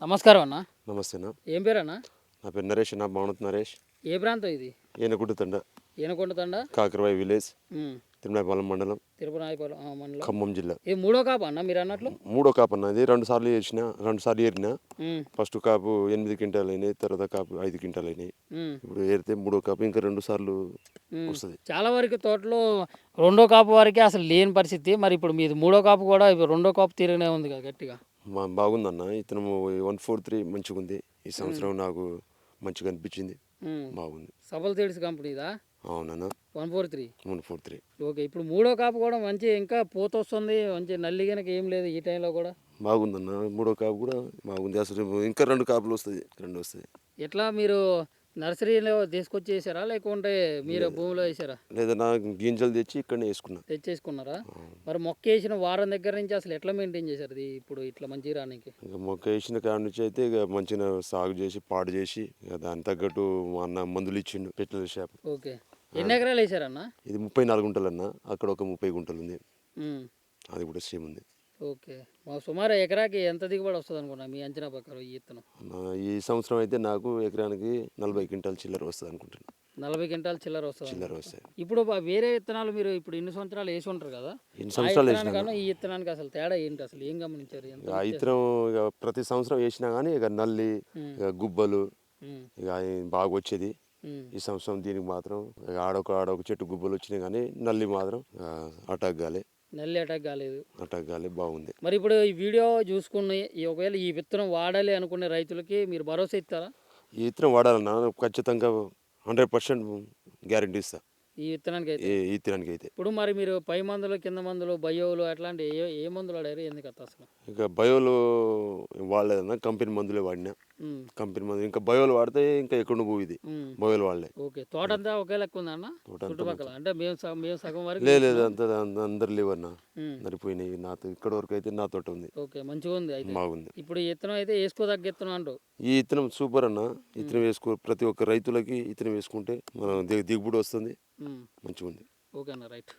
నమస్కారం అన్న. నమస్తే అన్న. ఏం పేరు అన్న? నా పేరు నరేష్ అన్న. బాగుంటుంది నరేష్. ఏ ప్రాంతం ఇది? ఏనగుడ్డ తండ, ఏనకొండ తండ, కాకరవాయి విలేజ్, ఉమ్, తిరుమలపాలెం మండలం, తిరుపనాయపాలెం మండలం. ఖమ్మం జిల్లా. ఇది మూడో కాపు అన్న మీరు అన్నట్లు? మూడో కాపు అన్న. ఇది 2 సార్లు చేసిన, 2 సార్లు ఏరిన. ఉమ్, ఫస్ట్ కాపు 8 క్వింటాలు అయినాయి, తర్వాత కాపు 5 క్వింటాలు అయినాయి. ఉమ్, ఇప్పుడు ఏరితే మూడో కాపు ఇంకా 2 సార్లు ఉమ్. వస్తుంది. చాలా వరకు తోటలో రెండో కాపు వరకే అసలు లేని పరిస్థితి. మరి ఇప్పుడు మీది మూడో కాపు కూడా ఇప్పుడు రెండో కాపు తీరుగానే ఉంది కదా గట్టిగా. బాగుందన్న. ఇతను 143 మంచిగా ఉంది. ఈ సంవత్సరం నాకు మంచిగా అనిపించింది. ఉమ్. బాగుంది. సబల్ సీడ్స్ కంపెనీదా? అవునన్న. 143. 143 ఓకే, ఇప్పుడు మూడో కాపు కూడా మంచి ఇంకా పూత వస్తుంది, మంచి నల్లి కనుక ఏం లేదు ఈ టైంలో కూడా. బాగుందన్న. మూడో కాపు కూడా బాగుంది. అసలు ఇంకా 2 కాపులు వస్తుంది, 2 వస్తాయి. ఎట్లా మీరు నర్సరీలో తీసుకొచ్చి వేసారా లేకుంటే మీరు భూమిలో వేసారా? లేదా నా గింజలు తెచ్చి ఇక్కడనే వేసుకున్నా. తెచ్చేసుకున్నారా? మరి మొక్క వేసిన వారం దగ్గర నుంచి అసలు ఎట్లా మెయింటైన్ చేశారు ఇది ఇప్పుడు ఇట్లా మంచిగా రానికి? ఇక మొక్క వేసిన కాడ నుంచి అయితే ఇక మంచిగా సాగు చేసి పాడు చేసి ఇక దానికి తగ్గట్టు మా అన్న మందులు ఇచ్చిండు పెట్రోల్ షాప్. ఓకే, ఎన్ని ఎకరాలు వేసారన్న? ఇది 34 గుంటలు అన్న. అక్కడ ఒక 30 గుంటలు ఉంది. ఉమ్, అది కూడా సేమ్ ఉంది. ఓకే. మా సుమారు ఎకరాకి ఎంత దిగుబడి వస్తుంది అనుకున్నా మీ అంచనా ప్రకారం ఈ ఇత్తనం? ఈ సంవత్సరం అయితే నాకు ఎకరానికి 40 క్వింటాలు చిల్లర వస్తుంది అనుకుంటున్నాను. 40 క్వింటాల్ చిల్లర వస్తుంది. చిల్లర వస్తాయి. ఇప్పుడు వేరే విత్తనాలు మీరు ఇప్పుడు ఇన్ని సంవత్సరాలు వేసి ఉంటారు కదా, ఎన్ని ఆ సంవత్సరాలు వేసినా విత్తనానికన్నా ఈ విత్తనానికి అసలు తేడా ఏంటి? అసలు ఏం గమనించారు? ఎంత ఇక ఇతరం ఇక ప్రతి సంవత్సరం వేసినా కానీ ఇక నల్లి, ఇక గుబ్బలు ఉమ్, ఇక అవి బాగా వచ్చేది. ఉమ్, ఈ సంవత్సరం దీనికి మాత్రం ఇక ఆడొక చెట్టు గుబ్బలు వచ్చినాయి కానీ నల్లి మాత్రం అటాక్ కాలే. నల్లి అటాక్ కాలేదు. అటాక్ కాలే, బాగుంది. మరి ఇప్పుడు ఈ వీడియో చూసుకుని ఒకవేళ ఈ విత్తనం వాడాలి అనుకునే రైతులకి మీరు భరోసా ఇస్తారా? ఈ విత్తనం వాడాలన్నా ఖచ్చితంగా 100% గ్యారెంటీ ఇస్తా ఈ విత్తనానికి అయితే? ఈ విత్తనానికి అయితే. ఇప్పుడు మరి మీరు పై మందులు, కింద మందులు, బయోలు అట్లాంటి ఏ మందులు వాడారు? ఎందుకు అసలు? ఇక బయోలు వాడలేదన్నా, కంపెనీ మందులే వాడినా. ఉమ్, కంపెనీ మందులు ఇంకా బయోలు వాడితే ఇంకా ఎక్కడ పోవు. ఇది ఉమ్. బయోలు వాడలే. ఓకే, తోటంతా ఒకే లెక్క ఉందా అన్న? తోటంతా చుట్టుపక్కల అంటే మేము సగం వరకు లేదు అందరు లేవన్నా, ఉమ్, నరిపోయినాయి. నాతో ఇక్కడ వరకు అయితే నా తోట ఉంది. ఓకే, మంచిగా ఉంది అయితే. బాగుంది. ఇప్పుడు ఈ విత్తనం అయితే వేసుకోదగ్గ విత్తనం అంటూ? ఈ విత్తనం సూపర్ అన్న. విత్తనం వేసుకో, ప్రతి ఒక్క రైతులకి విత్తనం వేసుకుంటే మనం దిగుబడి వస్తుంది. ఉమ్, మంచిగా ఉంది. ఓకే అన్న, రైట్.